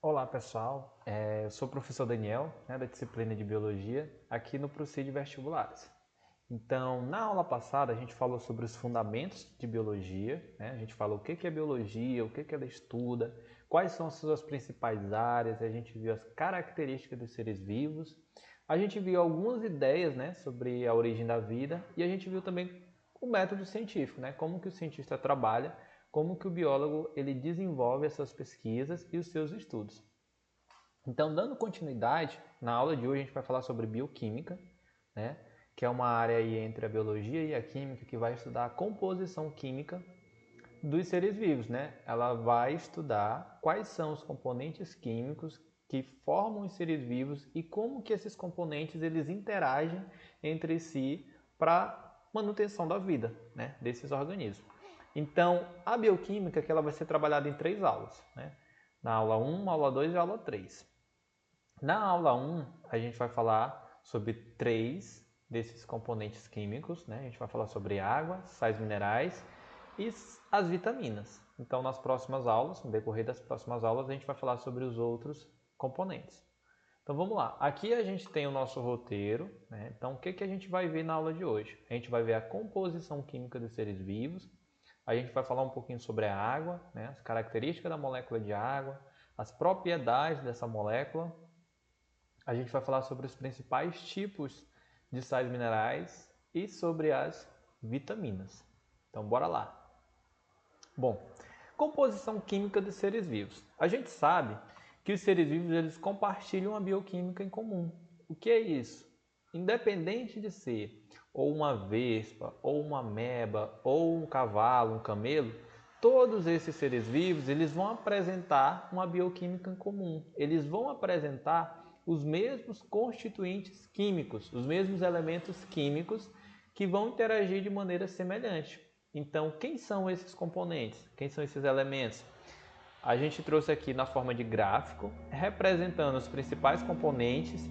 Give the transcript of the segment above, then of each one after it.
Olá pessoal, eu sou o professor Daniel, da disciplina de Biologia, aqui no Procede Vestibulares. Então, na aula passada a gente falou sobre os fundamentos de Biologia, a gente falou o que é Biologia, o que ela estuda, quais são as suas principais áreas, a gente viu as características dos seres vivos, a gente viu algumas ideias sobre a origem da vida e a gente viu também o método científico, como que o cientista trabalha, como que o biólogo ele desenvolve essas pesquisas e os seus estudos. Então, dando continuidade, na aula de hoje a gente vai falar sobre bioquímica, que é uma área aí entre a biologia e a química que vai estudar a composição química dos seres vivos. Ela vai estudar quais são os componentes químicos que formam os seres vivos e como que esses componentes eles interagem entre si para manutenção da vida, desses organismos. Então, a bioquímica que ela vai ser trabalhada em 3 aulas, na aula 1, aula 2 e aula 3. Na aula 1, a gente vai falar sobre 3 desses componentes químicos, A gente vai falar sobre água, sais minerais e as vitaminas. Então, nas próximas aulas, no decorrer das próximas aulas, a gente vai falar sobre os outros componentes. Então, vamos lá. Aqui a gente tem o nosso roteiro, Então, o que a gente vai ver na aula de hoje? A gente vai ver a composição química dos seres vivos, a gente vai falar um pouquinho sobre a água, as características da molécula de água, as propriedades dessa molécula. A gente vai falar sobre os principais tipos de sais minerais e sobre as vitaminas. Então, bora lá. Bom, composição química dos seres vivos. A gente sabe que os seres vivos eles compartilham a bioquímica em comum. O que é isso? Independente de ser ou uma vespa, ou uma ameba, ou um cavalo, um camelo, todos esses seres vivos eles vão apresentar uma bioquímica em comum. Eles vão apresentar os mesmos constituintes químicos, os mesmos elementos químicos que vão interagir de maneira semelhante. Então, quem são esses componentes? Quem são esses elementos? A gente trouxe aqui na forma de gráfico, representando os principais componentes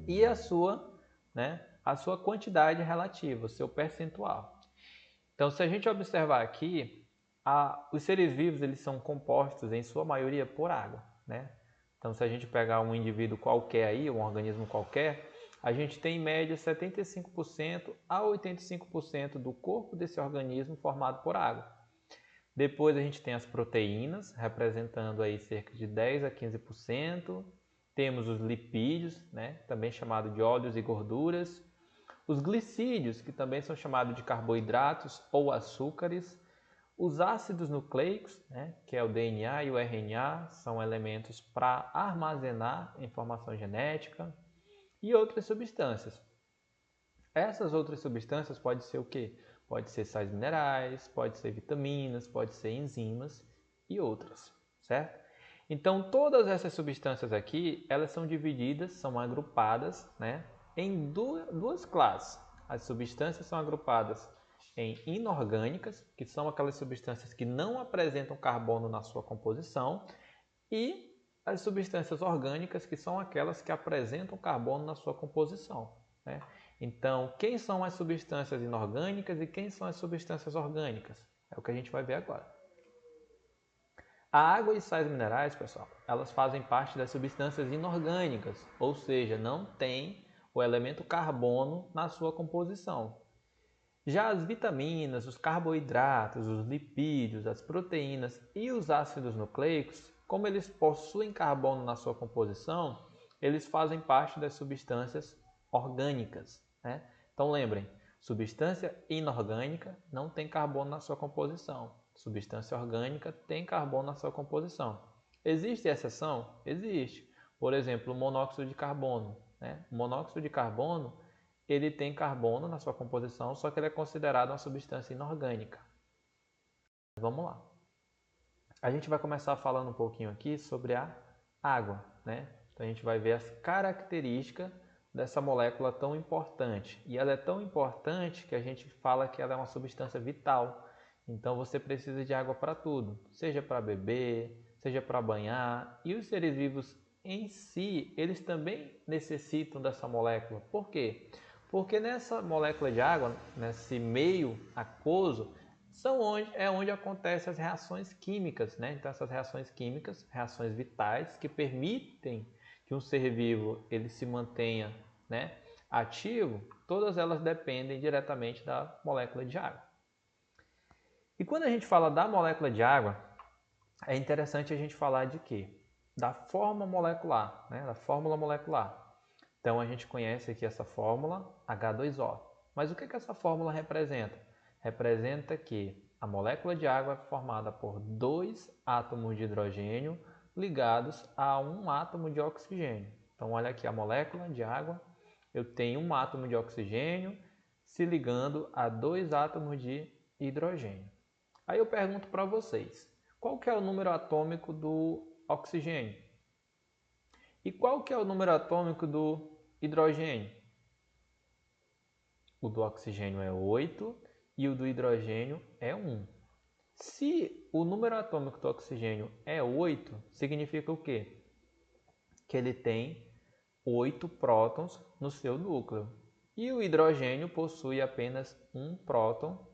e a sua quantidade relativa, o seu percentual. Então, se a gente observar aqui, os seres vivos eles são compostos em sua maioria por água, Então, se a gente pegar um indivíduo qualquer aí, um organismo qualquer, a gente tem em média 75% a 85% do corpo desse organismo formado por água. Depois a gente tem as proteínas, representando aí cerca de 10 a 15%. Temos os lipídios, também chamado de óleos e gorduras. Os glicídios, que também são chamados de carboidratos ou açúcares. Os ácidos nucleicos, que é o DNA e o RNA, são elementos para armazenar informação genética. E outras substâncias. Essas outras substâncias podem ser o quê? Pode ser sais minerais, pode ser vitaminas, pode ser enzimas e outras, certo? Então, todas essas substâncias aqui, elas são divididas, são agrupadas, em duas classes. As substâncias são agrupadas em inorgânicas, que são aquelas substâncias que não apresentam carbono na sua composição, e as substâncias orgânicas, que são aquelas que apresentam carbono na sua composição. Então, quem são as substâncias inorgânicas e quem são as substâncias orgânicas? É o que a gente vai ver agora. A água e sais minerais, pessoal, elas fazem parte das substâncias inorgânicas, ou seja, não tem o elemento carbono na sua composição. Já as vitaminas, os carboidratos, os lipídios, as proteínas e os ácidos nucleicos, como eles possuem carbono na sua composição, eles fazem parte das substâncias orgânicas. Então lembrem, substância inorgânica não tem carbono na sua composição. Substância orgânica tem carbono na sua composição. Existe exceção? Existe. Por exemplo, o monóxido de carbono. O monóxido de carbono ele tem carbono na sua composição, só que ele é considerado uma substância inorgânica. Vamos lá. A gente vai começar falando um pouquinho aqui sobre a água, Então a gente vai ver as características dessa molécula tão importante. E ela é tão importante que a gente fala que ela é uma substância vital. Então você precisa de água para tudo, seja para beber, seja para banhar. E os seres vivos em si, eles também necessitam dessa molécula. Por quê? Porque nessa molécula de água, nesse meio aquoso, onde acontecem as reações químicas, né? Então essas reações químicas, reações vitais que permitem que um ser vivo ele se mantenha, né, ativo, todas elas dependem diretamente da molécula de água. E quando a gente fala da molécula de água, é interessante a gente falar de quê? Da forma molecular, né? Da fórmula molecular. Então a gente conhece aqui essa fórmula H2O. Mas o que essa fórmula representa? Representa que a molécula de água é formada por 2 átomos de hidrogênio ligados a um átomo de oxigênio. Então olha aqui a molécula de água, eu tenho um átomo de oxigênio se ligando a 2 átomos de hidrogênio. Aí eu pergunto para vocês, qual que é o número atômico do oxigênio? E qual que é o número atômico do hidrogênio? O do oxigênio é 8 e o do hidrogênio é 1. Se o número atômico do oxigênio é 8, significa o quê? Que ele tem 8 prótons no seu núcleo. E o hidrogênio possui apenas um próton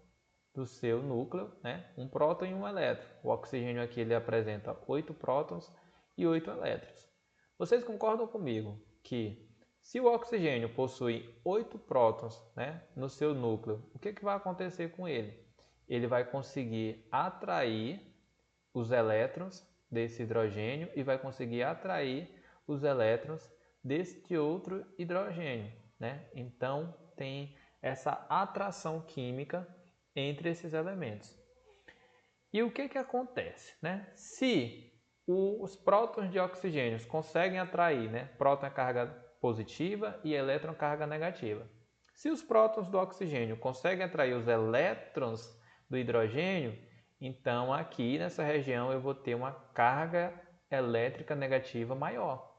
do seu núcleo, né? Um próton e um elétron. O oxigênio aqui ele apresenta 8 prótons e 8 elétrons. Vocês concordam comigo que se o oxigênio possui 8 prótons, né, no seu núcleo, o que vai acontecer com ele? Ele vai conseguir atrair os elétrons desse hidrogênio e vai conseguir atrair os elétrons deste outro hidrogênio, né? Então tem essa atração química entre esses elementos. E o que acontece, né? Se os prótons de oxigênio conseguem atrair, né? Próton é carga positiva e elétron carga negativa. Se os prótons do oxigênio conseguem atrair os elétrons do hidrogênio, então aqui nessa região eu vou ter uma carga elétrica negativa maior.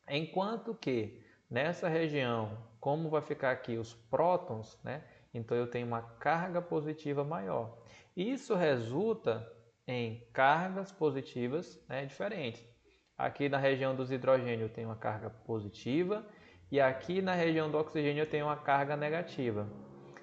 Enquanto que nessa região, como vai ficar aqui os prótons, né? Então eu tenho uma carga positiva maior. Isso resulta em cargas positivas, né, diferentes. Aqui na região dos hidrogênios eu tenho uma carga positiva e aqui na região do oxigênio eu tenho uma carga negativa.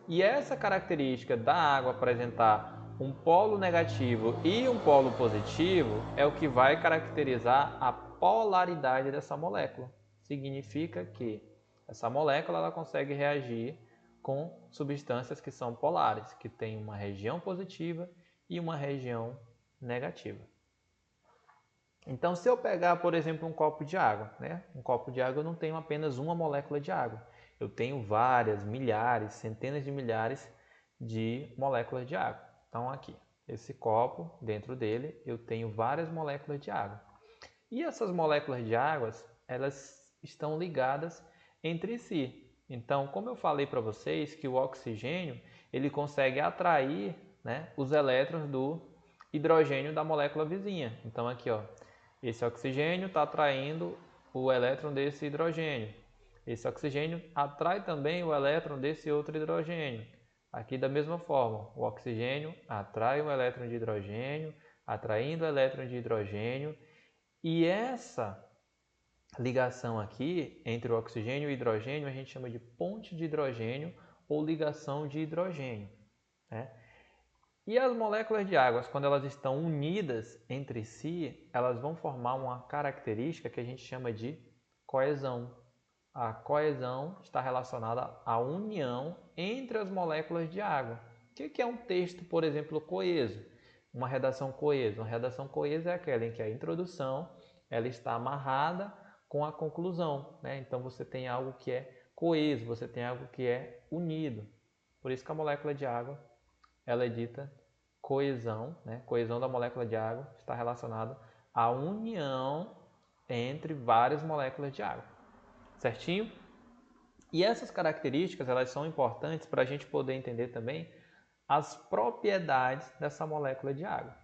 E essa característica da água apresentar um polo negativo e um polo positivo é o que vai caracterizar a polaridade dessa molécula. Significa que essa molécula ela consegue reagir com substâncias que são polares, que têm uma região positiva e uma região negativa. Então, se eu pegar, por exemplo, um copo de água, né? Um copo de água eu não tenho apenas uma molécula de água. Eu tenho várias, milhares, centenas de milhares de moléculas de água. Então, aqui, esse copo, dentro dele, eu tenho várias moléculas de água. E essas moléculas de água, elas estão ligadas entre si. Então, como eu falei para vocês que o oxigênio ele consegue atrair, né, os elétrons do hidrogênio da molécula vizinha. Então, aqui, ó, esse oxigênio está atraindo o elétron desse hidrogênio. Esse oxigênio atrai também o elétron desse outro hidrogênio. Aqui da mesma forma, o oxigênio atrai um elétron de hidrogênio, atraindo o elétron de hidrogênio. E essa ligação aqui entre o oxigênio e o hidrogênio a gente chama de ponte de hidrogênio ou ligação de hidrogênio, né? E as moléculas de água, quando elas estão unidas entre si, elas vão formar uma característica que a gente chama de coesão. A coesão está relacionada à união entre as moléculas de água. O que é um texto, por exemplo, coeso? Uma redação coesa. Uma redação coesa é aquela em que a introdução ela está amarrada com a conclusão, né? Então você tem algo que é coeso, você tem algo que é unido. Por isso que a molécula de água ela é dita coesão, né? Coesão da molécula de água está relacionada à união entre várias moléculas de água, certinho? E essas características elas são importantes para a gente poder entender também as propriedades dessa molécula de água.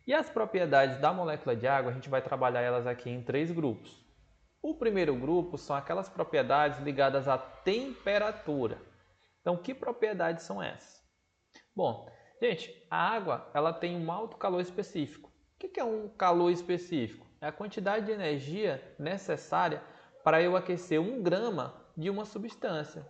E as propriedades da molécula de água a gente vai trabalhar elas aqui em 3 grupos. O primeiro grupo são aquelas propriedades ligadas à temperatura. Então, que propriedades são essas? Bom, gente, a água ela tem um alto calor específico. O que é um calor específico? É a quantidade de energia necessária para eu aquecer 1 grama de uma substância.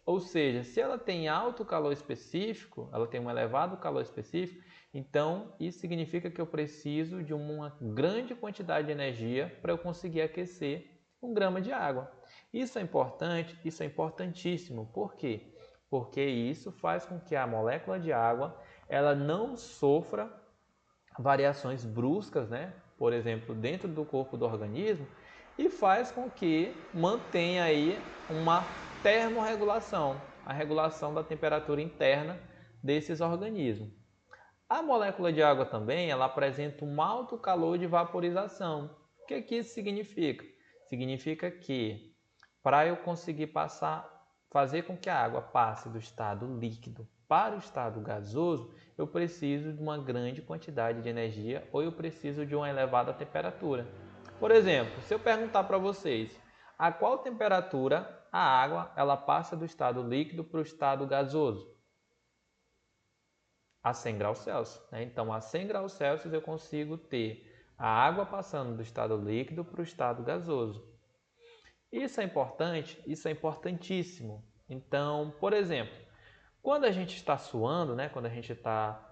Ou seja, se ela tem alto calor específico, ela tem um elevado calor específico, então isso significa que eu preciso de uma grande quantidade de energia para eu conseguir aquecer 1 grama de água. Isso é importante, isso é importantíssimo. Por quê? Porque isso faz com que a molécula de água ela não sofra variações bruscas, né? Por exemplo, dentro do corpo do organismo, e faz com que mantenha aí uma termorregulação, a regulação da temperatura interna desses organismos. A molécula de água também, ela apresenta um alto calor de vaporização. O que isso significa? Significa que para eu conseguir fazer com que a água passe do estado líquido para o estado gasoso, eu preciso de uma grande quantidade de energia ou eu preciso de uma elevada temperatura. Por exemplo, se eu perguntar para vocês a qual temperatura a água ela passa do estado líquido para o estado gasoso? A 100 graus Celsius. Né? Então, a 100 graus Celsius eu consigo ter a água passando do estado líquido para o estado gasoso. Isso é importante? Isso é importantíssimo. Então, por exemplo, quando a gente está suando, né? Quando a gente está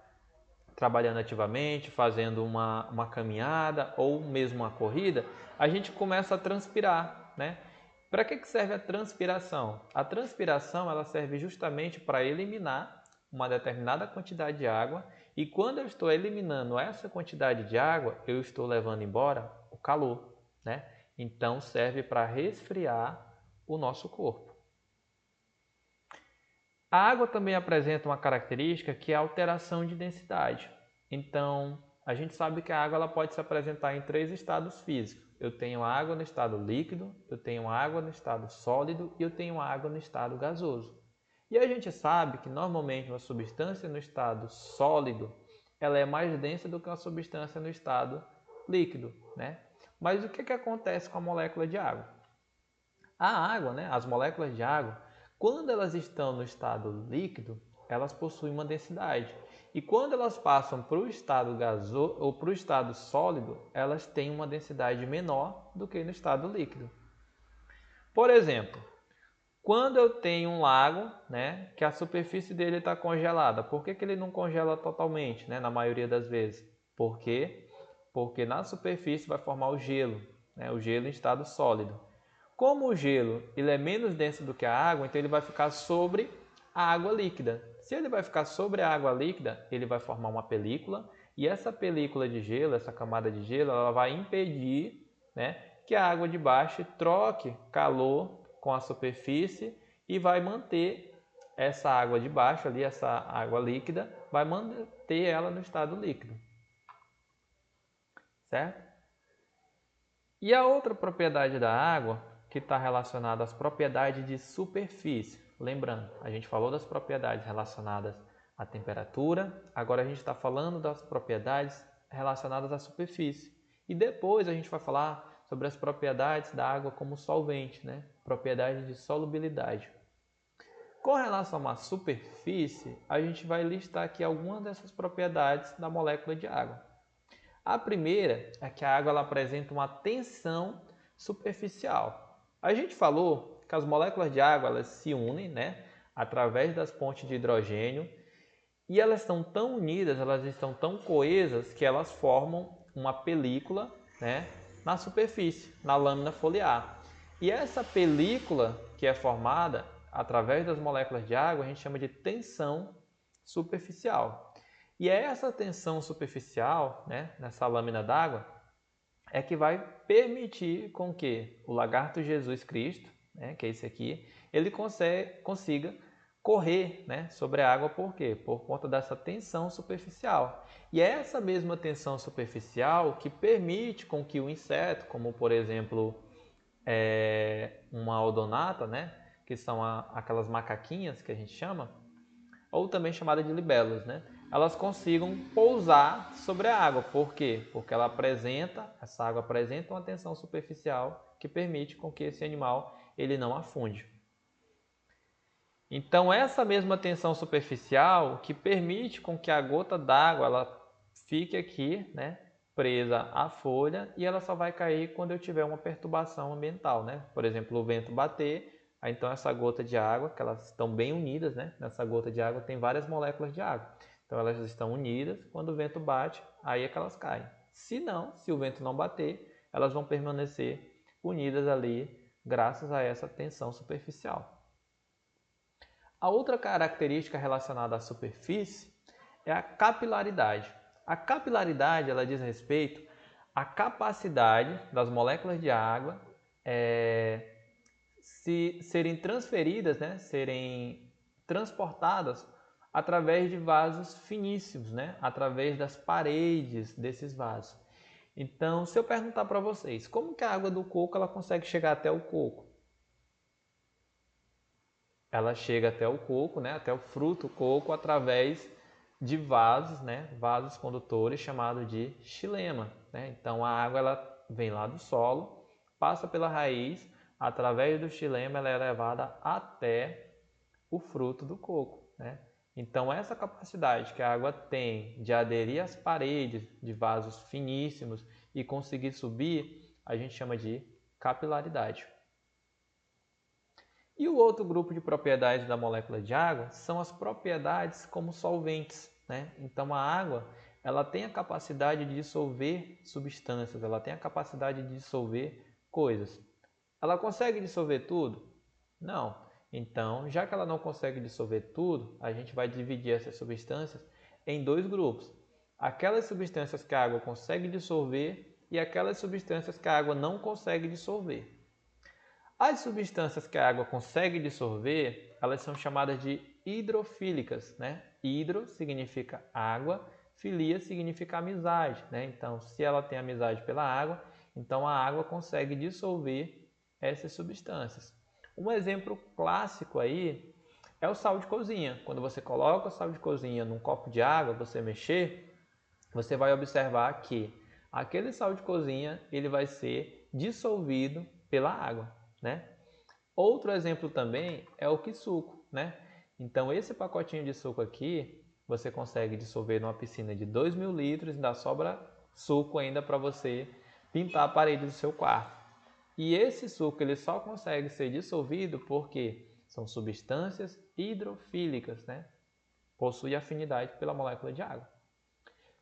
trabalhando ativamente, fazendo uma caminhada ou mesmo uma corrida, a gente começa a transpirar, né? Para que serve a transpiração? A transpiração ela serve justamente para eliminar uma determinada quantidade de água e quando eu estou eliminando essa quantidade de água, eu estou levando embora o calor, né? Então serve para resfriar o nosso corpo. A água também apresenta uma característica que é a alteração de densidade. Então, a gente sabe que a água ela pode se apresentar em 3 estados físicos. Eu tenho água no estado líquido, eu tenho água no estado sólido e eu tenho água no estado gasoso. E a gente sabe que normalmente uma substância no estado sólido ela é mais densa do que uma substância no estado líquido, né? Mas o que acontece com a molécula de água? A água, né, as moléculas de água, quando elas estão no estado líquido, elas possuem uma densidade. E quando elas passam para o estado gasoso ou para o estado sólido, elas têm uma densidade menor do que no estado líquido. Por exemplo, quando eu tenho um lago, né, que a superfície dele está congelada, por que ele não congela totalmente, né, na maioria das vezes? Por quê? Porque na superfície vai formar o gelo, né, o gelo em estado sólido. Como o gelo ele é menos denso do que a água, então ele vai ficar sobre a água líquida. Se ele vai ficar sobre a água líquida, ele vai formar uma película e essa película de gelo, essa camada de gelo, ela vai impedir, né, que a água de baixo troque calor com a superfície e vai manter essa água de baixo ali, essa água líquida, vai manter ela no estado líquido. Certo? E a outra propriedade da água que está relacionada às propriedades de superfície. Lembrando, a gente falou das propriedades relacionadas à temperatura, agora a gente está falando das propriedades relacionadas à superfície. E depois a gente vai falar sobre as propriedades da água como solvente, né? Propriedades de solubilidade. Com relação à superfície, a gente vai listar aqui algumas dessas propriedades da molécula de água. A primeira é que a água ela apresenta uma tensão superficial. A gente falou que as moléculas de água elas se unem, né, através das pontes de hidrogênio e elas estão tão unidas, elas estão tão coesas que elas formam uma película, né, na superfície, na lâmina foliar. E essa película que é formada através das moléculas de água a gente chama de tensão superficial. E é essa tensão superficial, né, nessa lâmina d'água, é que vai permitir com que o lagarto Jesus Cristo, né, que é esse aqui, ele consiga correr, né, sobre a água. Por quê? Por conta dessa tensão superficial. E é essa mesma tensão superficial que permite com que o inseto, como por exemplo uma odonata, né, que são aquelas macaquinhas que a gente chama, ou também chamada de libélulas, né, elas consigam pousar sobre a água. Por quê? Porque essa água apresenta uma tensão superficial que permite com que esse animal ele não afunde. Então essa mesma tensão superficial que permite com que a gota d'água ela fique aqui, né, presa à folha e ela só vai cair quando eu tiver uma perturbação ambiental, né? Por exemplo, o vento bater, Então essa gota de água, que elas estão bem unidas, né? Nessa gota de água tem várias moléculas de água. Então elas estão unidas, quando o vento bate, aí é que elas caem. Se não, se o vento não bater, elas vão permanecer unidas ali, graças a essa tensão superficial. A outra característica relacionada à superfície é a capilaridade. A capilaridade ela diz respeito à capacidade das moléculas de água serem transferidas, né, serem transportadas através de vasos finíssimos, né, através das paredes desses vasos. Então, se eu perguntar para vocês, como que a água do coco ela consegue chegar até o coco? Ela chega até o coco, né, até o fruto coco, através de vasos, né, vasos condutores chamados de xilema. Né? Então a água ela vem lá do solo, passa pela raiz, através do xilema ela é levada até o fruto do coco. Né? Então essa capacidade que a água tem de aderir às paredes de vasos finíssimos e conseguir subir, a gente chama de capilaridade. E o outro grupo de propriedades da molécula de água são as propriedades como solventes. Né? Então a água ela tem a capacidade de dissolver substâncias, ela tem a capacidade de dissolver coisas. Ela consegue dissolver tudo? Não. Então, já que ela não consegue dissolver tudo, a gente vai dividir essas substâncias em dois grupos. Aquelas substâncias que a água consegue dissolver e aquelas substâncias que a água não consegue dissolver. As substâncias que a água consegue dissolver, elas são chamadas de hidrofílicas, né? Hidro significa água, filia significa amizade, né? Então, se ela tem amizade pela água, então a água consegue dissolver essas substâncias. Um exemplo clássico aí é o sal de cozinha. Quando você coloca o sal de cozinha num copo de água, você mexer, você vai observar que aquele sal de cozinha ele vai ser dissolvido pela água. Né? Outro exemplo também é o quisuco, né? Então esse pacotinho de suco aqui, você consegue dissolver numa piscina de 2.000 litros e ainda sobra suco ainda para você pintar a parede do seu quarto. E esse suco ele só consegue ser dissolvido porque são substâncias hidrofílicas, né? Possui afinidade pela molécula de água.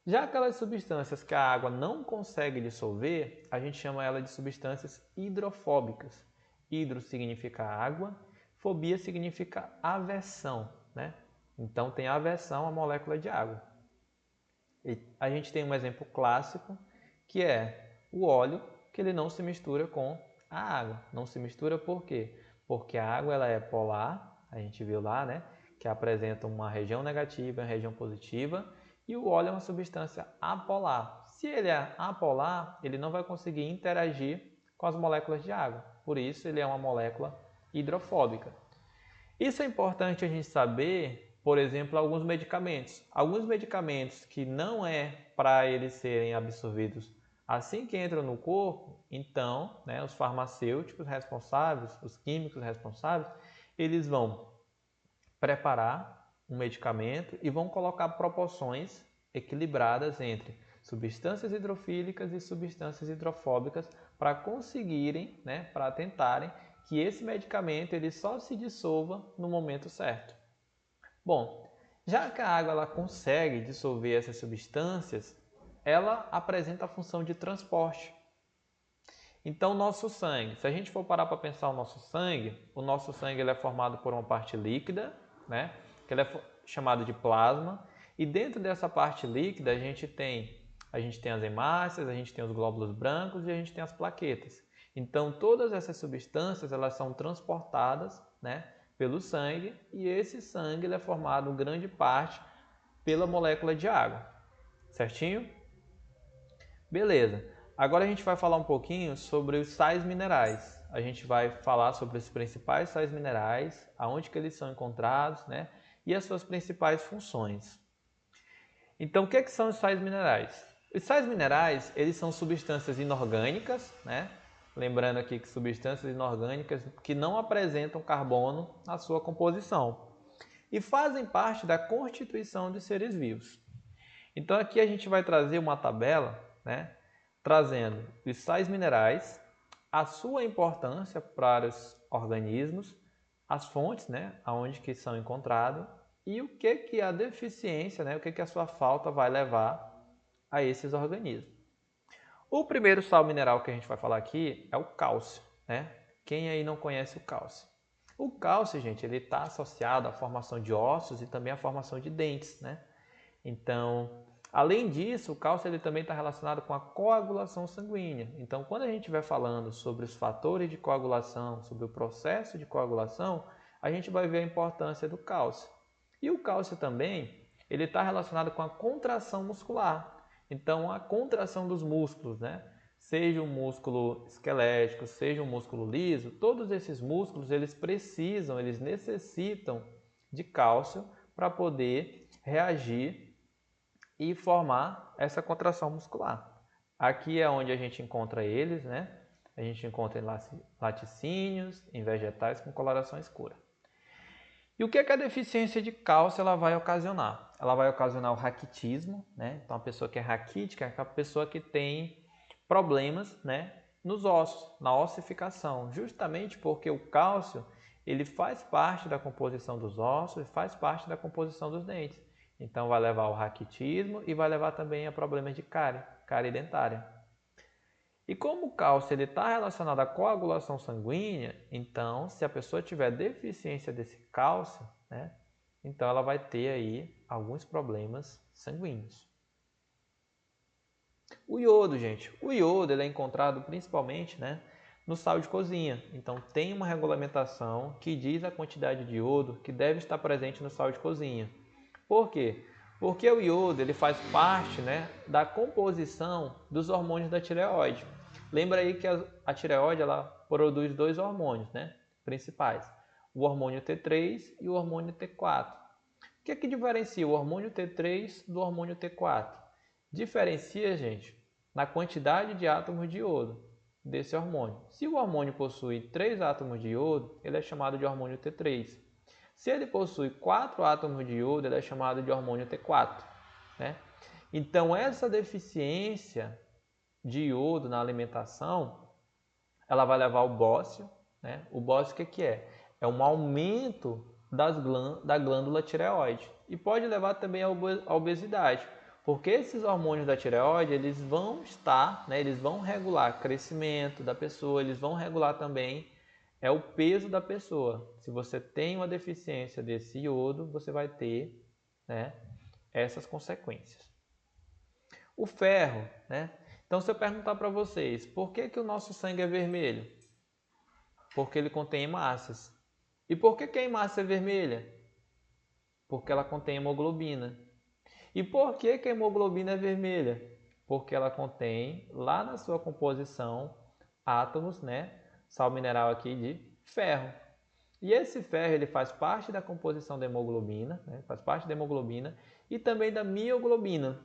Já aquelas substâncias que a água não consegue dissolver, a gente chama ela de substâncias hidrofóbicas. Hidro significa água, fobia significa aversão, né? Então tem aversão à molécula de água. E a gente tem um exemplo clássico que é o óleo, que ele não se mistura com a água. Não se mistura por quê? Porque a água ela é polar, a gente viu lá, né? Que apresenta uma região negativa e uma região positiva, e o óleo é uma substância apolar. Se ele é apolar, ele não vai conseguir interagir com as moléculas de água. Por isso, ele é uma molécula hidrofóbica. Isso é importante a gente saber, por exemplo, alguns medicamentos. Alguns medicamentos que não é para eles serem absorvidos assim que entram no corpo, então, né, os farmacêuticos responsáveis, os químicos responsáveis, eles vão preparar um medicamento e vão colocar proporções equilibradas entre substâncias hidrofílicas e substâncias hidrofóbicas para conseguirem, né, para tentarem que esse medicamento ele só se dissolva no momento certo. Bom, já que a água ela consegue dissolver essas substâncias, ela apresenta a função de transporte. Então, nosso sangue, se a gente for parar para pensar o nosso sangue ele é formado por uma parte líquida, né, que ele é chamado de plasma, e dentro dessa parte líquida a gente tem as hemácias, a gente tem os glóbulos brancos e a gente tem as plaquetas. Então, todas essas substâncias elas são transportadas, né, pelo sangue, e esse sangue ele é formado em grande parte pela molécula de água. Certinho? Beleza. Agora a gente vai falar um pouquinho sobre os sais minerais. A gente vai falar sobre os principais sais minerais, aonde que eles são encontrados, né, e as suas principais funções. Então, o que são os sais minerais? Os sais minerais, eles são substâncias inorgânicas, né? Lembrando aqui que substâncias inorgânicas que não apresentam carbono na sua composição e fazem parte da constituição de seres vivos. Então, aqui a gente vai trazer uma tabela, né? Trazendo os sais minerais, a sua importância para os organismos, as fontes, né, aonde que são encontrados e o que a deficiência, né, o que a sua falta vai levar a esses organismos. O primeiro sal mineral que a gente vai falar aqui é o cálcio, né? Quem aí não conhece o cálcio? O cálcio, gente, ele está associado à formação de ossos e também à formação de dentes, né? Então, além disso, o cálcio ele também está relacionado com a coagulação sanguínea. Então, quando a gente estiver falando sobre os fatores de coagulação, sobre o processo de coagulação, a gente vai ver a importância do cálcio. E o cálcio também, ele está relacionado com a contração muscular. Então, a contração dos músculos, né? Seja um músculo esquelético, seja um músculo liso, todos esses músculos eles necessitam de cálcio para poder reagir e formar essa contração muscular. Aqui é onde a gente encontra eles, né? A gente encontra em laticínios, em vegetais com coloração escura. E o que a deficiência de cálcio ela vai ocasionar? Ela vai ocasionar o raquitismo, né? Então a pessoa que é raquítica é aquela pessoa que tem problemas, né, nos ossos, na ossificação, justamente porque o cálcio ele faz parte da composição dos ossos e faz parte da composição dos dentes. Então vai levar ao raquitismo e vai levar também a problemas de cárie dentária. E como o cálcio está relacionado à coagulação sanguínea, então se a pessoa tiver deficiência desse cálcio, né, então ela vai ter aí alguns problemas sanguíneos. O iodo, gente, o iodo ele é encontrado principalmente, né, no sal de cozinha. Então tem uma regulamentação que diz a quantidade de iodo que deve estar presente no sal de cozinha. Por quê? Porque o iodo ele faz parte, né, da composição dos hormônios da tireoide. Lembra aí que a tireoide ela produz dois hormônios, né, principais, o hormônio T3 e o hormônio T4. O que é que diferencia o hormônio T3 do hormônio T4? Diferencia, gente, na quantidade de átomos de iodo desse hormônio. Se o hormônio possui 3 átomos de iodo, ele é chamado de hormônio T3. Se ele possui 4 átomos de iodo, ele é chamado de hormônio T4. Né? Então, essa deficiência de iodo na alimentação, ela vai levar ao bócio. Né? O bócio o que é? É um aumento da glândula tireoide. E pode levar também à obesidade. Porque esses hormônios da tireoide, eles vão estar, né, eles vão regular o crescimento da pessoa, eles vão regular também o peso da pessoa. Se você tem uma deficiência desse iodo, você vai ter, né, essas consequências. O ferro, né? Então, se eu perguntar para vocês, por que o nosso sangue é vermelho? Porque ele contém hemácias. E por que a hemácia é vermelha? Porque ela contém hemoglobina. E por que a hemoglobina é vermelha? Porque ela contém, lá na sua composição, átomos, né? Sal mineral aqui de ferro. E esse ferro ele faz parte da composição da hemoglobina, né? Faz parte da hemoglobina e também da mioglobina.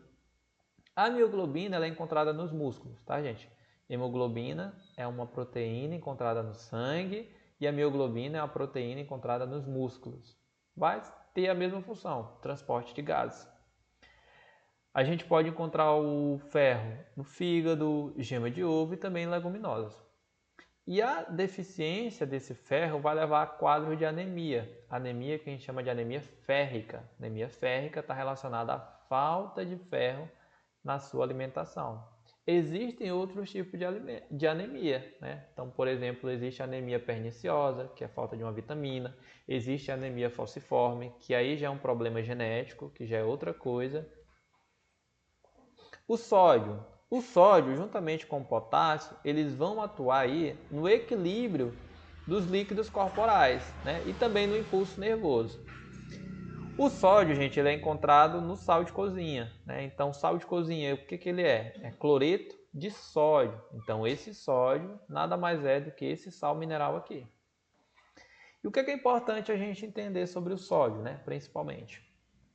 A mioglobina ela é encontrada nos músculos, tá, gente? Hemoglobina é uma proteína encontrada no sangue e a mioglobina é uma proteína encontrada nos músculos. Vai ter a mesma função, transporte de gases. A gente pode encontrar o ferro no fígado, gema de ovo e também em leguminosas. E a deficiência desse ferro vai levar a quadro de anemia. Anemia que a gente chama de anemia férrica. Anemia férrica está relacionada à falta de ferro na sua alimentação. Existem outros tipos de anemia, né? Então, por exemplo, existe a anemia perniciosa, que é a falta de uma vitamina. Existe a anemia falciforme, que aí já é um problema genético, que já é outra coisa. O sódio, juntamente com o potássio, eles vão atuar aí no equilíbrio dos líquidos corporais, né? E também no impulso nervoso. O sódio, gente, ele é encontrado no sal de cozinha, né? Então, o sal de cozinha, o que ele é? É cloreto de sódio. Então, esse sódio nada mais é do que esse sal mineral aqui. E o que é importante a gente entender sobre o sódio, né? Principalmente,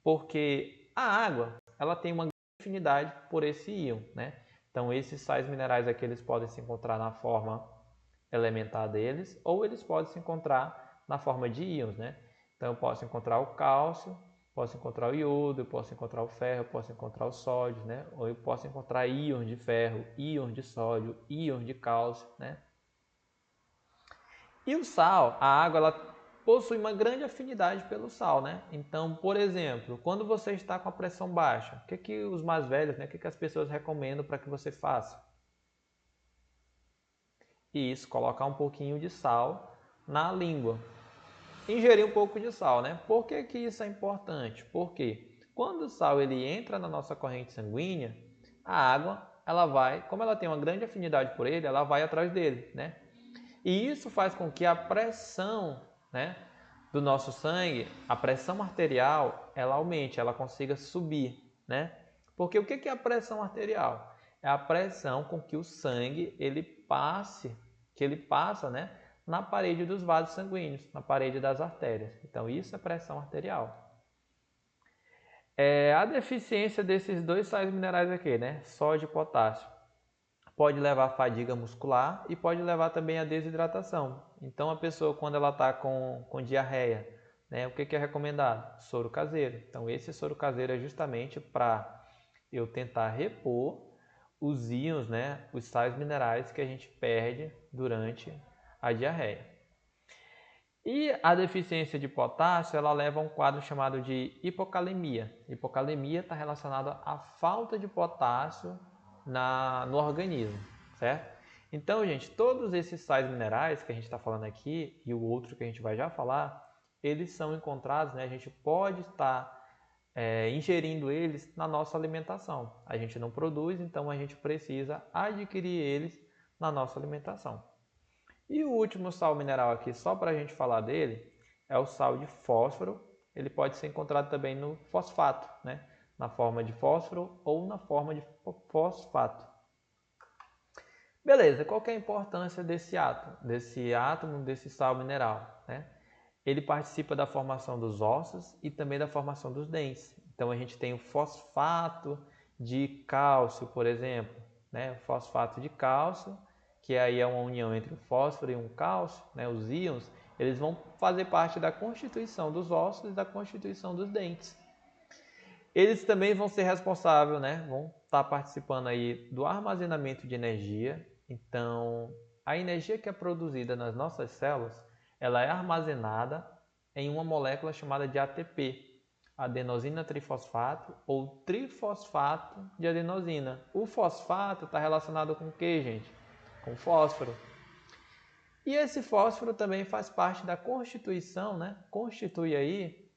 porque a água, ela tem uma afinidade por esse íon, né? Então, esses sais minerais aqui, eles podem se encontrar na forma elementar deles, ou eles podem se encontrar na forma de íons, né? Então, eu posso encontrar o cálcio, posso encontrar o iodo, eu posso encontrar o ferro, eu posso encontrar o sódio, né? Ou eu posso encontrar íons de ferro, íons de sódio, íons de cálcio, né? E o sal, a água, ela possui uma grande afinidade pelo sal, né? Então, por exemplo, quando você está com a pressão baixa, o que os mais velhos, né, o que as pessoas recomendam para que você faça? Isso, colocar um pouquinho de sal na língua. Ingerir um pouco de sal, né? Por que isso é importante? Porque quando o sal ele entra na nossa corrente sanguínea, a água, ela vai, como ela tem uma grande afinidade por ele, ela vai atrás dele, né? E isso faz com que a pressão, né, do nosso sangue, a pressão arterial, ela aumente, ela consiga subir, né? Porque o que é a pressão arterial? É a pressão com que o sangue ele passa, né, na parede dos vasos sanguíneos, na parede das artérias. Então isso é pressão arterial. A deficiência desses dois sais minerais aqui, né, sódio e potássio, pode levar a fadiga muscular e pode levar também a desidratação. Então a pessoa quando ela está com diarreia, né, o que é recomendado? Soro caseiro. Então esse soro caseiro é justamente para eu tentar repor os íons, né, os sais minerais que a gente perde durante a diarreia. E a deficiência de potássio, ela leva a um quadro chamado de hipocalemia. Hipocalemia está relacionada à falta de potássio no organismo, certo? Então, gente, todos esses sais minerais que a gente está falando aqui e o outro que a gente vai já falar, eles são encontrados, né? A gente pode estar ingerindo eles na nossa alimentação. A gente não produz, então a gente precisa adquirir eles na nossa alimentação. E o último sal mineral aqui, só para a gente falar dele, é o sal de fósforo. Ele pode ser encontrado também no fosfato, né? Na forma de fósforo ou na forma de fosfato. Beleza, qual que é a importância desse átomo, desse sal mineral, né? Ele participa da formação dos ossos e também da formação dos dentes. Então a gente tem o fosfato de cálcio, por exemplo, né? O fosfato de cálcio, que aí é uma união entre um fósforo e um cálcio, né? Os íons, eles vão fazer parte da constituição dos ossos e da constituição dos dentes. Eles também vão ser responsáveis, né? Vão estar participando aí do armazenamento de energia. Então, a energia que é produzida nas nossas células, ela é armazenada em uma molécula chamada de ATP, adenosina trifosfato ou trifosfato de adenosina. O fosfato está relacionado com o que, gente? Com fósforo. E esse fósforo também faz parte da constituição, né? Constitui aí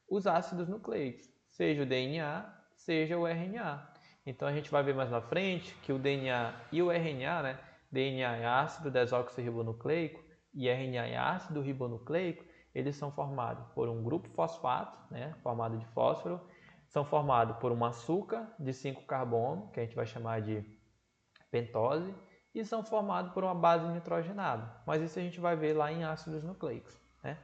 os ácidos nucleicos, seja o DNA, seja o RNA. Então a gente vai ver mais na frente que o DNA e o RNA, né? DNA é ácido desoxirribonucleico e RNA é ácido ribonucleico, eles são formados por um grupo fosfato, né? Formado de fósforo, são formados por um açúcar de 5 carbono, que a gente vai chamar de pentose, e são formados por uma base nitrogenada. Mas isso a gente vai ver lá em ácidos nucleicos, né?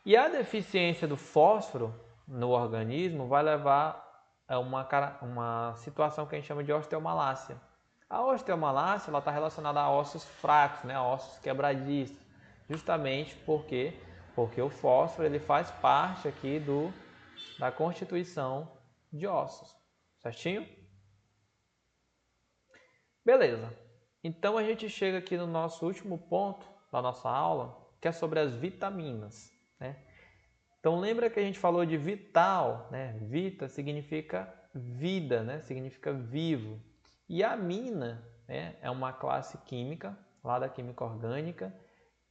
E a deficiência do fósforo no organismo vai levar a uma situação que a gente chama de osteomalácia. A osteomalácia está relacionada a ossos fracos, né, a ossos quebradiços, justamente porque o fósforo ele faz parte aqui da constituição de ossos, certinho? Beleza. Então a gente chega aqui no nosso último ponto da nossa aula, que é sobre as vitaminas, né? Então lembra que a gente falou de vital, né? Vita significa vida, né? Significa vivo. E a amina, né, é uma classe química, lá da química orgânica,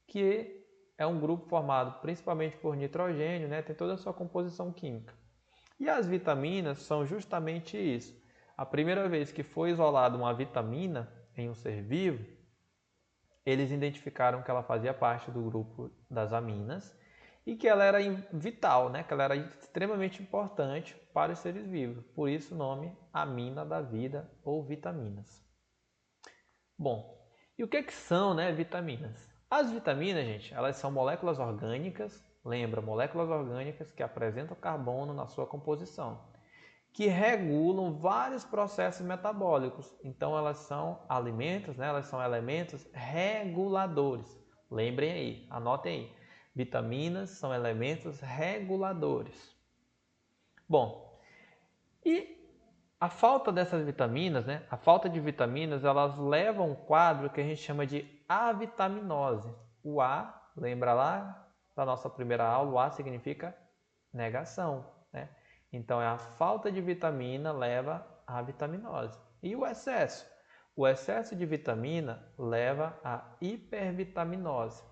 que é um grupo formado principalmente por nitrogênio, né? Tem toda a sua composição química. E as vitaminas são justamente isso. A primeira vez que foi isolada uma vitamina em um ser vivo, eles identificaram que ela fazia parte do grupo das aminas e que ela era vital, né? Que ela era extremamente importante para os seres vivos. Por isso o nome amina da vida ou vitaminas. Bom, e o que são, né, vitaminas? As vitaminas, gente, elas são moléculas orgânicas, lembra, moléculas orgânicas que apresentam carbono na sua composição, que regulam vários processos metabólicos. Então elas são alimentos, né? Elas são elementos reguladores. Lembrem aí, anotem aí. Vitaminas são elementos reguladores. Bom, e a falta dessas vitaminas, né? A falta de vitaminas, elas levam a um quadro que a gente chama de avitaminose. O A, lembra lá da nossa primeira aula, o A significa negação, né? Então, a falta de vitamina leva à vitaminose. E o excesso? O excesso de vitamina leva à hipervitaminose.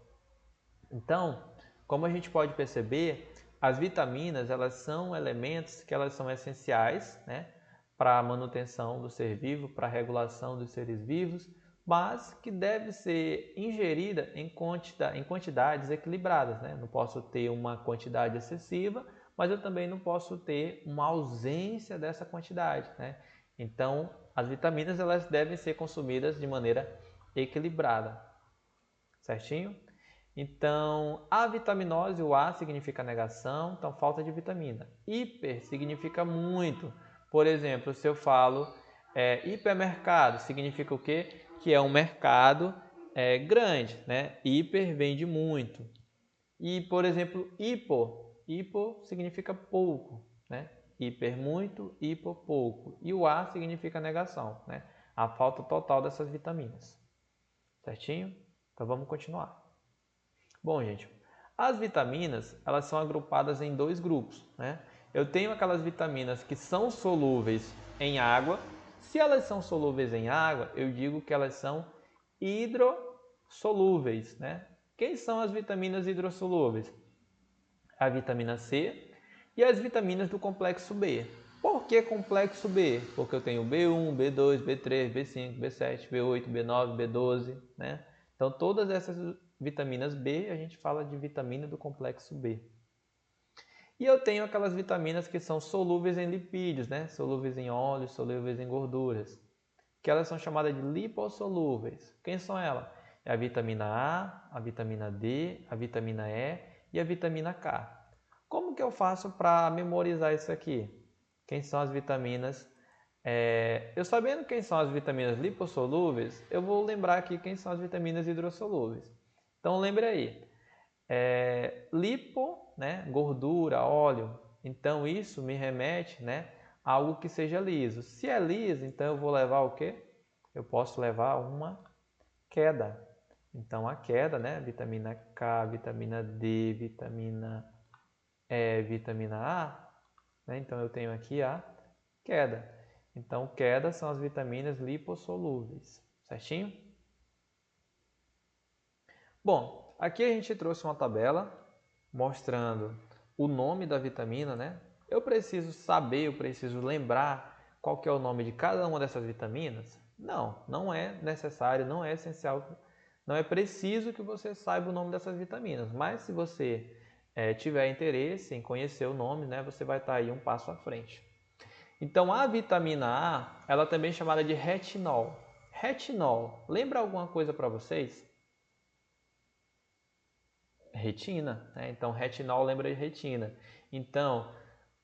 Então, como a gente pode perceber, as vitaminas elas são elementos que elas são essenciais, né, para a manutenção do ser vivo, para a regulação dos seres vivos, mas que deve ser ingerida em quantidades equilibradas, né? Não posso ter uma quantidade excessiva, mas eu também não posso ter uma ausência dessa quantidade, né? Então, as vitaminas elas devem ser consumidas de maneira equilibrada, certinho? Então, a vitaminose, o A significa negação, então falta de vitamina. Hiper significa muito. Por exemplo, se eu falo hipermercado, significa o quê? Que é um mercado grande, né? Hiper vem de muito. E, por exemplo, hipo significa pouco, né? Hiper muito, hipo pouco. E o A significa negação, né? A falta total dessas vitaminas. Certinho? Então vamos continuar. Bom, gente, as vitaminas, elas são agrupadas em dois grupos, né? Eu tenho aquelas vitaminas que são solúveis em água. Se elas são solúveis em água, eu digo que elas são hidrossolúveis, né? Quem são as vitaminas hidrossolúveis? A vitamina C e as vitaminas do complexo B. Por que complexo B? Porque eu tenho B1, B2, B3, B5, B7, B8, B9, B12, né? Então, todas essas vitaminas B, a gente fala de vitamina do complexo B. E eu tenho aquelas vitaminas que são solúveis em lipídios, né? Solúveis em óleos, solúveis em gorduras, que elas são chamadas de lipossolúveis. Quem são elas? É a vitamina A vitamina D, a vitamina E e a vitamina K. Como que eu faço para memorizar isso aqui? Quem são as vitaminas? Eu sabendo quem são as vitaminas lipossolúveis, eu vou lembrar aqui quem são as vitaminas hidrossolúveis. Então lembre aí, lipo, né, gordura, óleo. Então isso me remete, né, a algo que seja liso. Se é liso, então eu vou levar o quê? Eu posso levar uma queda. Então a queda, né, vitamina K, vitamina D, vitamina E, vitamina A, né? Então eu tenho aqui a queda. Então queda são as vitaminas lipossolúveis, certinho? Bom, aqui a gente trouxe uma tabela mostrando o nome da vitamina, né? Eu preciso saber, eu preciso lembrar qual que é o nome de cada uma dessas vitaminas? Não, não é necessário, não é essencial, não é preciso que você saiba o nome dessas vitaminas. Mas se você tiver interesse em conhecer o nome, né, você vai estar aí um passo à frente. Então a vitamina A, ela também é chamada de retinol. Retinol, lembra alguma coisa para vocês? Retina, né? Então retinol lembra de retina. Então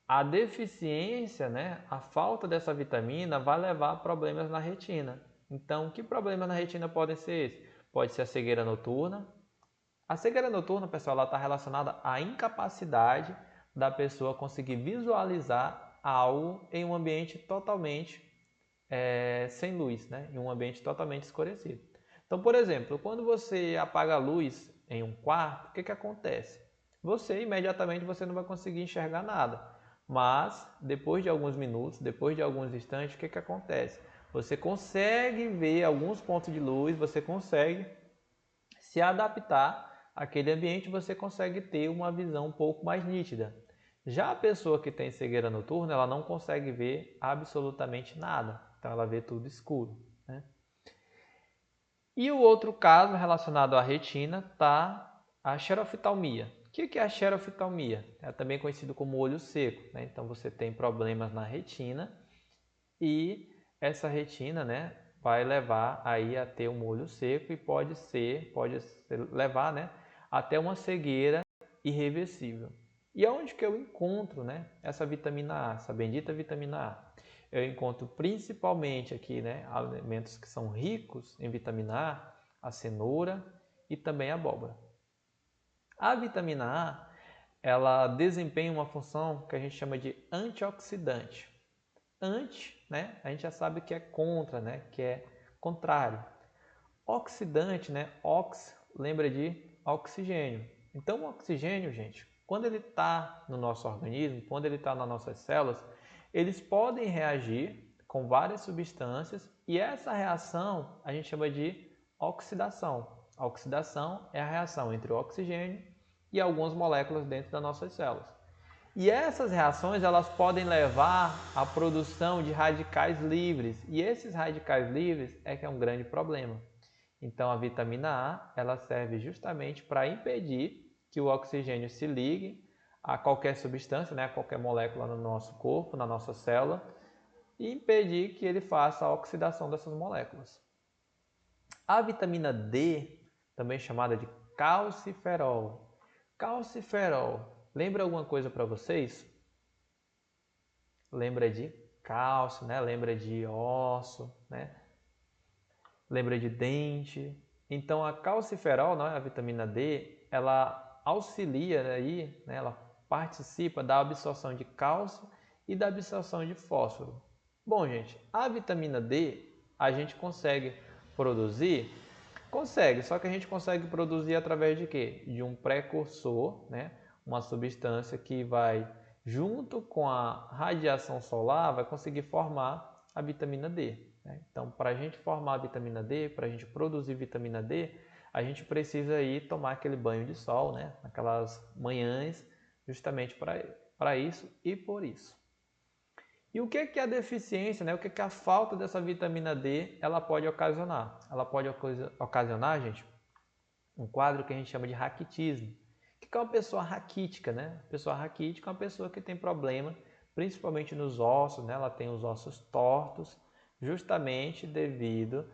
a deficiência, né, a falta dessa vitamina vai levar a problemas na retina. Então, que problemas na retina podem ser esses? Pode ser a cegueira noturna. A cegueira noturna, pessoal, ela está relacionada à incapacidade da pessoa conseguir visualizar algo em um ambiente totalmente sem luz, né? Em um ambiente totalmente escurecido. Então, por exemplo, quando você apaga a luz em um quarto, o que acontece? Você imediatamente você não vai conseguir enxergar nada. Mas depois de alguns minutos, depois de alguns instantes, o que acontece? Você consegue ver alguns pontos de luz, você consegue se adaptar àquele ambiente, você consegue ter uma visão um pouco mais nítida. Já a pessoa que tem cegueira noturna, ela não consegue ver absolutamente nada. Então ela vê tudo escuro, né? E o outro caso relacionado à retina está a xeroftalmia. O que é a xeroftalmia? É também conhecido como olho seco, né? Então você tem problemas na retina e essa retina, né, vai levar aí a ter um olho seco e pode levar, né, até uma cegueira irreversível. E aonde que eu encontro, né, essa vitamina A, essa bendita vitamina A? Eu encontro principalmente aqui, né, alimentos que são ricos em vitamina A cenoura e também a abóbora. A vitamina A, ela desempenha uma função que a gente chama de antioxidante. Anti, né, a gente já sabe que é contra, né, que é contrário. Oxidante, né, ox, lembra de oxigênio. Então, o oxigênio, gente, quando ele está no nosso organismo, quando ele está nas nossas células, eles podem reagir com várias substâncias e essa reação a gente chama de oxidação. A oxidação é a reação entre o oxigênio e algumas moléculas dentro das nossas células. E essas reações elas podem levar à produção de radicais livres. E esses radicais livres é que é um grande problema. Então a vitamina A ela serve justamente para impedir que o oxigênio se ligue a qualquer substância, né, a qualquer molécula no nosso corpo, na nossa célula, e impedir que ele faça a oxidação dessas moléculas. A vitamina D, também chamada de calciferol. Calciferol, lembra alguma coisa para vocês? Lembra de cálcio, né? Lembra de osso, né? Lembra de dente. Então a calciferol, né, a vitamina D, ela auxilia aí, né, ela participa da absorção de cálcio e da absorção de fósforo. Bom, gente, a vitamina D a gente consegue produzir? Consegue, só que a gente consegue produzir através de quê? De um precursor, né? Uma substância que vai, junto com a radiação solar, vai conseguir formar a vitamina D. Né? Então, para a gente formar a vitamina D, para a gente produzir vitamina D, a gente precisa ir tomar aquele banho de sol, né? Aquelas manhãs, justamente para isso e por isso. E o que a deficiência, né? O que a falta dessa vitamina D ela pode ocasionar? Ela pode ocasionar, gente, um quadro que a gente chama de raquitismo. O que é uma pessoa raquítica, né? Pessoa raquítica é uma pessoa que tem problema, principalmente nos ossos, né? Ela tem os ossos tortos, justamente devido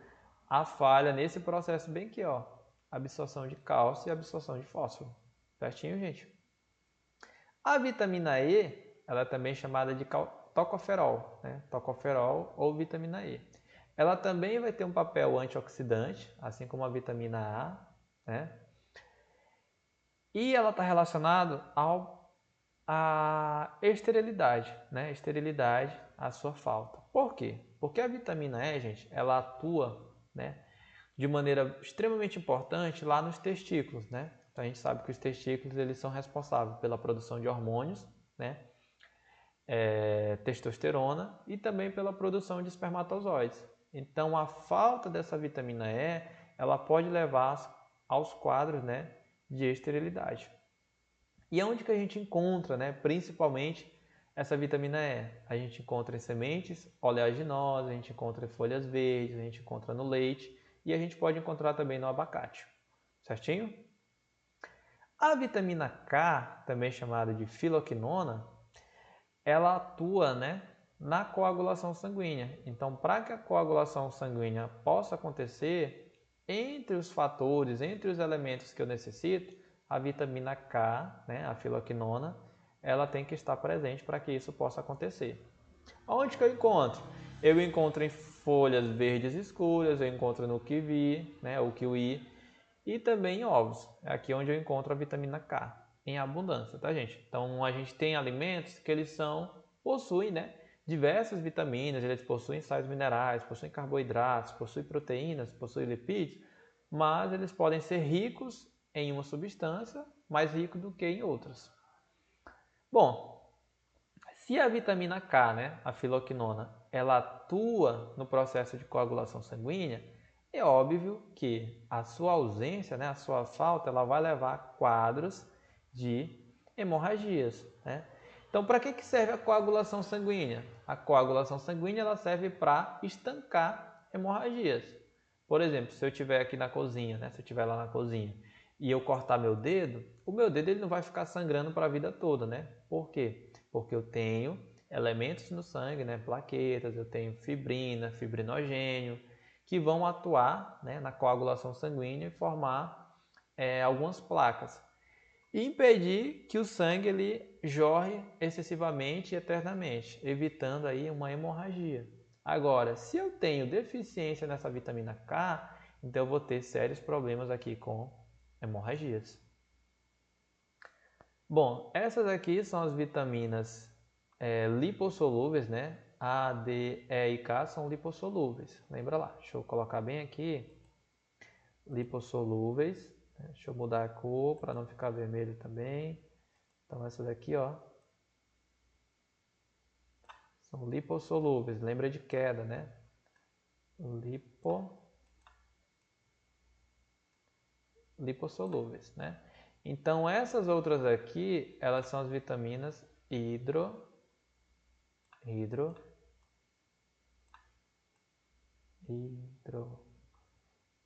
à falha nesse processo bem aqui, ó, absorção de cálcio e absorção de fósforo. Certinho, gente? A vitamina E, ela é também chamada de tocoferol, né? Tocoferol ou vitamina E. Ela também vai ter um papel antioxidante, assim como a vitamina A, né? E ela está relacionada à esterilidade, né? Esterilidade, a sua falta. Por quê? Porque a vitamina E, gente, ela atua, né, de maneira extremamente importante lá nos testículos, né? Então a gente sabe que os testículos eles são responsáveis pela produção de hormônios, né? Testosterona e também pela produção de espermatozoides. Então a falta dessa vitamina E, ela pode levar aos quadros, né, de esterilidade. E onde que a gente encontra, né, principalmente essa vitamina E? A gente encontra em sementes oleaginosas, a gente encontra em folhas verdes, a gente encontra no leite e a gente pode encontrar também no abacate. Certinho? A vitamina K, também chamada de filoquinona, ela atua, né, na coagulação sanguínea. Então, para que a coagulação sanguínea possa acontecer, entre os fatores, entre os elementos que eu necessito, a vitamina K, né, a filoquinona, ela tem que estar presente para que isso possa acontecer. Onde que eu encontro? Eu encontro em folhas verdes escuras, eu encontro no kiwi, né, o kiwi, e também em ovos. É aqui onde eu encontro a vitamina K em abundância, tá, gente? Então a gente tem alimentos que eles possuem, né, diversas vitaminas, eles possuem sais minerais, possuem carboidratos, possuem proteínas, possuem lipídios, mas eles podem ser ricos em uma substância, mais ricos do que em outras. Bom, se a vitamina K, né, a filoquinona, ela atua no processo de coagulação sanguínea, é óbvio que a sua ausência, né, a sua falta, ela vai levar a quadros de hemorragias, né? Então, para que serve a coagulação sanguínea? A coagulação sanguínea ela serve para estancar hemorragias. Por exemplo, se eu estiver aqui na cozinha, né, se eu estiver lá na cozinha e eu cortar meu dedo, o meu dedo ele não vai ficar sangrando para a vida toda, né? Por quê? Porque eu tenho elementos no sangue, né, plaquetas, eu tenho fibrina, fibrinogênio, que vão atuar, né, na coagulação sanguínea e formar algumas placas. E impedir que o sangue ele jorre excessivamente e eternamente, evitando aí uma hemorragia. Agora, se eu tenho deficiência nessa vitamina K, então eu vou ter sérios problemas aqui com hemorragias. Bom, essas aqui são as vitaminas lipossolúveis, né? A, D, E e K são lipossolúveis. Lembra lá, deixa eu colocar bem aqui. Lipossolúveis, Deixa eu mudar a cor para não ficar vermelho também. Então essa daqui, ó, são lipossolúveis. Lembra de queda, né? Lipossolúveis, né? Então essas outras aqui, elas são as vitaminas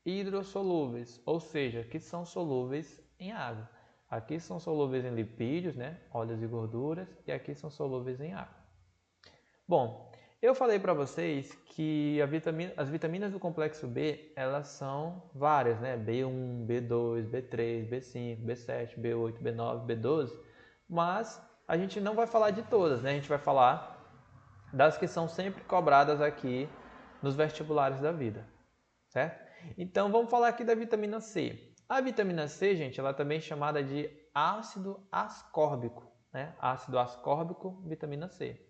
hidrossolúveis, ou seja, que são solúveis em água. Aqui são solúveis em lipídios, né? Óleos e gorduras, e aqui são solúveis em água. Bom, eu falei para vocês que as vitaminas do complexo B, elas são várias, né? B1, B2, B3, B5, B7, B8, B9, B12, mas a gente não vai falar de todas, né? A gente vai falar das que são sempre cobradas aqui nos vestibulares da vida, certo? Então vamos falar aqui da vitamina C. A vitamina C, gente, ela também é chamada de ácido ascórbico, né? Ácido ascórbico, vitamina C.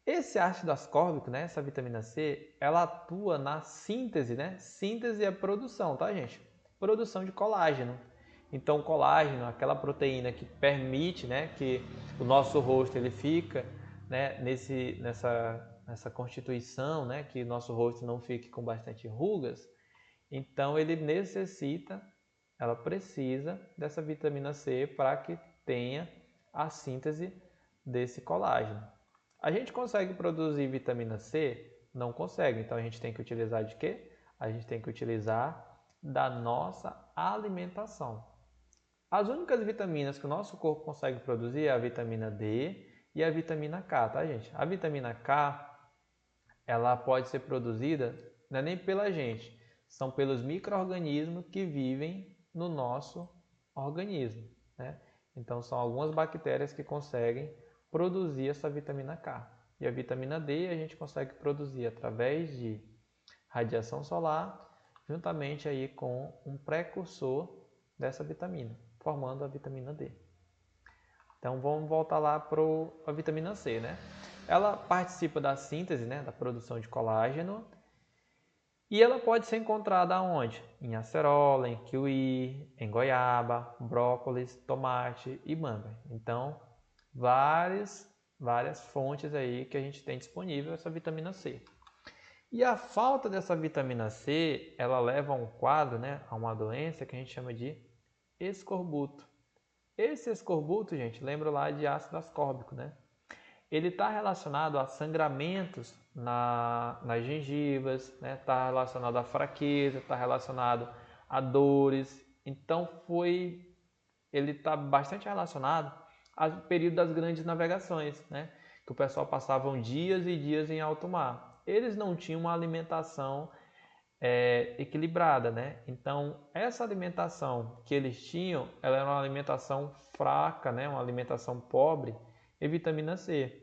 Esse ácido ascórbico, né, essa vitamina C, ela atua na síntese, né? Síntese é produção, tá, gente? Produção de colágeno. Então, colágeno, aquela proteína que permite, né, que o nosso rosto ele fica, né, nessa constituição, né, que o nosso rosto não fique com bastante rugas. Então, ela precisa dessa vitamina C para que tenha a síntese desse colágeno. A gente consegue produzir vitamina C? Não consegue. Então a gente tem que utilizar de quê? A gente tem que utilizar da nossa alimentação. As únicas vitaminas que o nosso corpo consegue produzir é a vitamina D e a vitamina K, tá, gente? A vitamina K, ela pode ser produzida não é nem pela gente, são pelos micro-organismos que vivem no nosso organismo, né? Então são algumas bactérias que conseguem produzir essa vitamina K. E a vitamina D a gente consegue produzir através de radiação solar, juntamente aí com um precursor dessa vitamina, formando a vitamina D. Então vamos voltar lá para a vitamina C, né? Ela participa da síntese, né, da produção de colágeno, e ela pode ser encontrada onde? Em acerola, em kiwi, em goiaba, brócolis, tomate e manga. Então, várias fontes aí que a gente tem disponível essa vitamina C. E a falta dessa vitamina C, ela leva a um quadro, né, a uma doença que a gente chama de escorbuto. Esse escorbuto, gente, lembra lá de ácido ascórbico, né? Ele está relacionado a sangramentos nas gengivas, né? Está relacionado à fraqueza, está relacionado a dores. Então ele está bastante relacionado ao período das grandes navegações, né? Que o pessoal passava dias e dias em alto mar. Eles não tinham uma alimentação equilibrada, né? Então essa alimentação que eles tinham, ela era uma alimentação fraca, né? Uma alimentação pobre em vitamina C.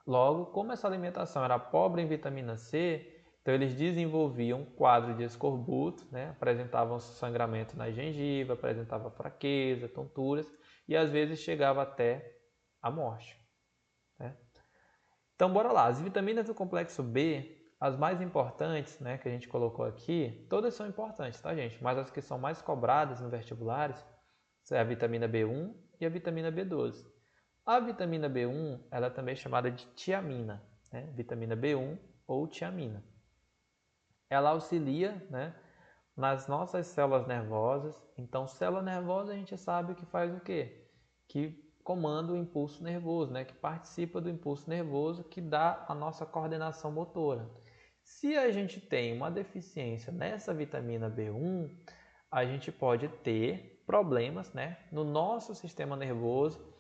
Logo, como essa alimentação era pobre em vitamina C, então eles desenvolviam um quadro de escorbuto, né? Apresentavam sangramento na gengiva, apresentavam fraqueza, tonturas e às vezes chegava até a morte, né? Então, bora lá. As vitaminas do complexo B, as mais importantes, né, que a gente colocou aqui, todas são importantes, tá, gente? Mas as que são mais cobradas no vestibulares é a vitamina B1 e a vitamina B12. A vitamina B1, ela é também chamada de tiamina, né? Vitamina B1 ou tiamina. Ela auxilia, né, nas nossas células nervosas. Então, célula nervosa a gente sabe que faz o quê? Que comanda o impulso nervoso, né? Que participa do impulso nervoso que dá a nossa coordenação motora. Se a gente tem uma deficiência nessa vitamina B1, a gente pode ter problemas, né, no nosso sistema nervoso.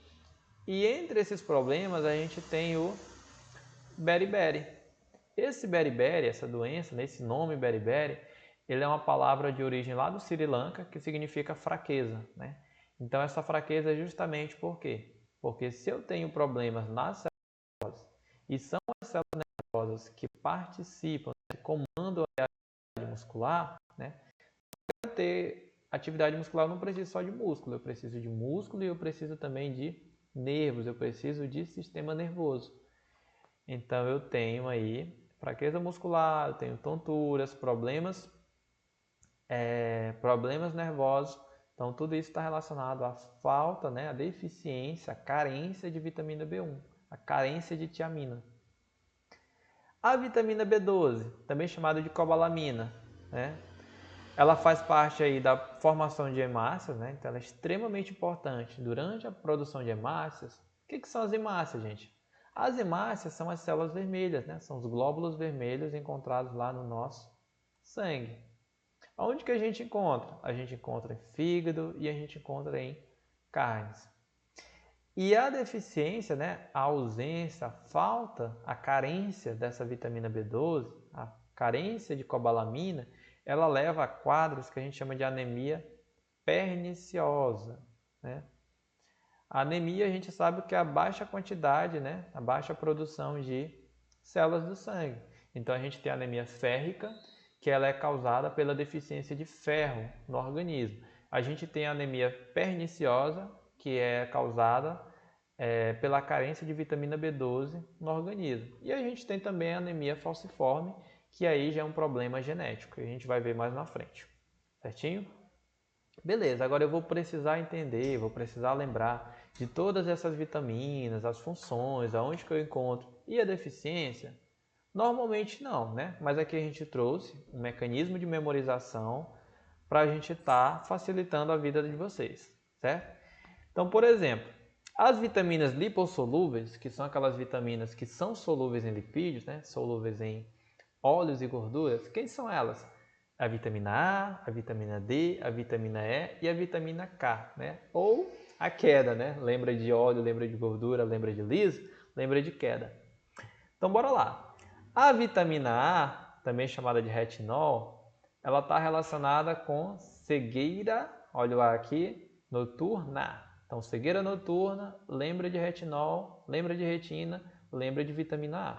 E entre esses problemas a gente tem o beriberi. Esse beriberi, essa doença, esse nome beriberi, ele é uma palavra de origem lá do Sri Lanka que significa fraqueza, né? Então essa fraqueza é justamente por quê? Porque se eu tenho problemas nas células nervosas e são as células nervosas que participam, que comandam a atividade muscular, né? Para ter atividade muscular eu não preciso só de músculo, eu preciso de músculo e eu preciso também de nervos, eu preciso de sistema nervoso. Então eu tenho aí fraqueza muscular, eu tenho tonturas, problemas problemas nervosos. Então, tudo isso está relacionado à falta, né, à deficiência, à carência de vitamina B1, a carência de tiamina. A vitamina B12, também chamada de cobalamina, né, ela faz parte aí da formação de hemácias, né, então ela é extremamente importante durante a produção de hemácias. O que são as hemácias, gente? As hemácias são as células vermelhas, né, são os glóbulos vermelhos encontrados lá no nosso sangue. Onde que a gente encontra? A gente encontra em fígado e a gente encontra em carnes. E a deficiência, né, a ausência, a falta, a carência dessa vitamina B12, a carência de cobalamina, ela leva a quadros que a gente chama de anemia perniciosa, né? A anemia a gente sabe que é a baixa quantidade, né, a baixa produção de células do sangue. Então a gente tem a anemia férrica, que ela é causada pela deficiência de ferro no organismo. A gente tem a anemia perniciosa, que é causada pela carência de vitamina B12 no organismo. E a gente tem também a anemia falciforme, que aí já é um problema genético, que a gente vai ver mais na frente. Certinho? Beleza, agora eu vou precisar entender, vou precisar lembrar de todas essas vitaminas, as funções, aonde que eu encontro e a deficiência. Normalmente não, né? Mas aqui a gente trouxe um mecanismo de memorização para a gente estar facilitando a vida de vocês, certo? Então, por exemplo, as vitaminas lipossolúveis, que são aquelas vitaminas que são solúveis em lipídios, né? Solúveis em óleos e gorduras, quem são elas? A vitamina a vitamina D, a vitamina E e a vitamina K, né? Ou a queda, né? Lembra de óleo, lembra de gordura, lembra de liso, lembra de queda. Então, bora lá. A vitamina A, também chamada de retinol, ela está relacionada com cegueira, olha o A aqui, noturna. Então, cegueira noturna, lembra de retinol, lembra de retina, lembra de vitamina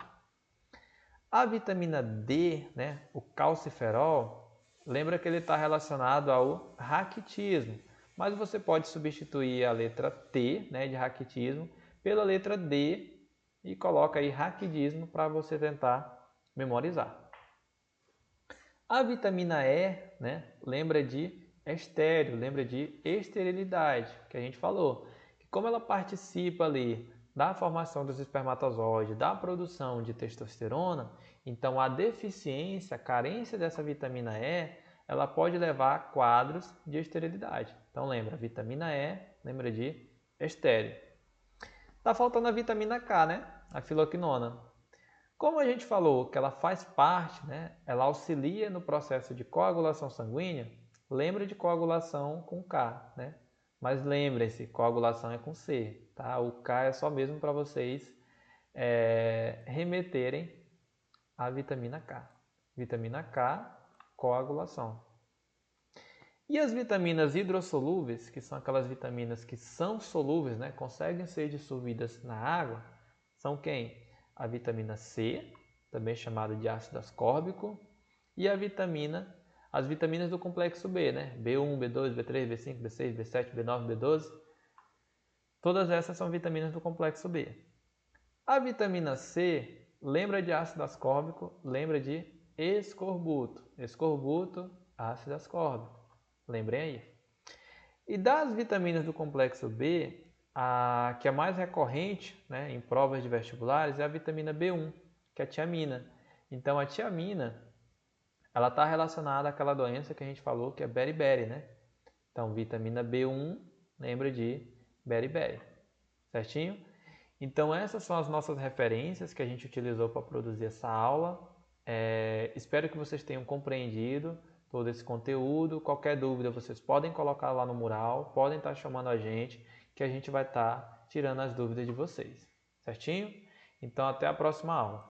A. A vitamina D, né, o calciferol, lembra que ele está relacionado ao raquitismo, mas você pode substituir a letra T, né, de raquitismo, pela letra D e coloca aí raquidismo para você tentar memorizar. A vitamina E, né, lembra de estéreo, lembra de esterilidade, que a gente falou. Que como ela participa ali da formação dos espermatozoides, da produção de testosterona, então a deficiência, a carência dessa vitamina E, ela pode levar a quadros de esterilidade. Então lembra, vitamina E, lembra de estéreo. Tá faltando a vitamina K, né? A filoquinona. Como a gente falou que ela faz parte, né? Ela auxilia no processo de coagulação sanguínea, lembra de coagulação com K, né? Mas lembrem-se, coagulação é com C, tá? O K é só mesmo para vocês remeterem à vitamina K. Vitamina K, coagulação. E as vitaminas hidrossolúveis, que são aquelas vitaminas que são solúveis, né? Conseguem ser dissolvidas na água, são quem? A vitamina C, também chamada de ácido ascórbico, e as vitaminas do complexo B, né? B1, B2, B3, B5, B6, B7, B9, B12. Todas essas são vitaminas do complexo B. A vitamina C lembra de ácido ascórbico, lembra de escorbuto. Escorbuto, ácido ascórbico. Lembrem aí. E das vitaminas do complexo B, a que é mais recorrente, né, em provas de vestibulares é a vitamina B1, que é a tiamina. Então a tiamina, ela está relacionada àquela doença que a gente falou que é beriberi, né? Então vitamina B1 lembra de beriberi, certinho? Então essas são as nossas referências que a gente utilizou para produzir essa aula. Espero que vocês tenham compreendido todo esse conteúdo. Qualquer dúvida vocês podem colocar lá no mural, podem estar chamando a gente, que a gente vai estar tirando as dúvidas de vocês, certinho? Então até a próxima aula.